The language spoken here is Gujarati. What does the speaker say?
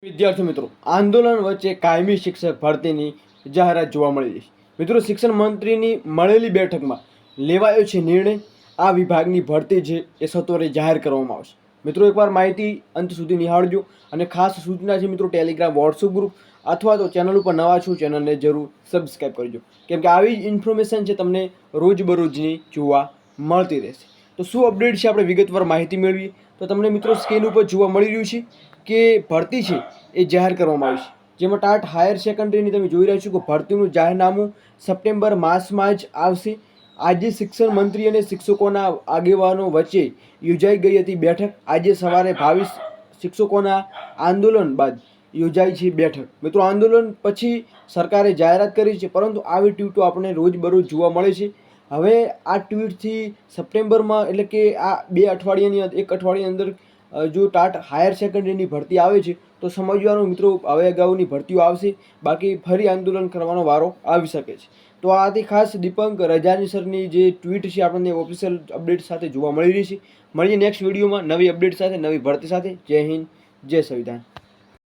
વિદ્યાર્થી મિત્રો, આંદોલન વચ્ચે કાયમી શિક્ષક ભરતીની જાહેરાત જોવા મળી રહી છે। મિત્રો, શિક્ષણ મંત્રીની મળેલી બેઠકમાં લેવાયો છે નિર્ણય। આ વિભાગની ભરતી છે એ સત્વરે જાહેર કરવામાં આવશે। મિત્રો, એકવાર માહિતી અંત સુધી નિહાળજો અને ખાસ સૂચના છે મિત્રો, ટેલિગ્રામ વોટ્સઅપ ગ્રુપ અથવા તો ચેનલ ઉપર નવા છો ચેનલને જરૂર સબસ્ક્રાઈબ કરજો, કેમ કે આવી જ ઇન્ફોર્મેશન છે તમને રોજબરોજની જોવા મળતી રહેશે। તો શું અપડેટ છે આપણે વિગતવાર માહિતી મેળવીએ તો તમને મિત્રો સ્ક્રીન ઉપર જોવા મળી રહ્યું છે કે ભરતી છે એ જાહેર કરવામાં આવી છે, જેમાં ટાટ હાયર સેકન્ડરીની તમે જોઈ રહ્યા છો કે ભરતીનું જાહેરનામું સપ્ટેમ્બર માસમાં જ આવશે। આજે શિક્ષણ મંત્રી અને શિક્ષકોના આગેવાનો વચ્ચે યોજાઈ ગઈ હતી બેઠક। આજે સવારે 22 શિક્ષકોના આંદોલન બાદ યોજાઈ છે બેઠક। મિત્રો, આંદોલન પછી સરકારે જાહેરાત કરી છે, પરંતુ આવી ટ્વીટો આપણે રોજબરોજ જોવા મળે છે। હવે આ ટ્વીટથી સપ્ટેમ્બરમાં એટલે કે આ એક અઠવાડિયાની અંદર જો ટાટ હાયર સેકન્ડરીની ભરતી આવે છે તો સમજવાનું મિત્રો હવે અગાઉની ભરતીઓ આવશે, બાકી ફરી આંદોલન કરવાનો વારો આવી શકે છે। તો આથી ખાસ દીપંક રજાની સરની જે ટ્વીટ છે આપણને ઓફિશિયલ અપડેટ સાથે જોવા મળી રહી છે। મળીએ નેક્સ્ટ વિડીયોમાં નવી અપડેટ સાથે, નવી ભરતી સાથે। જય હિન્દ, જય સંવિધાન।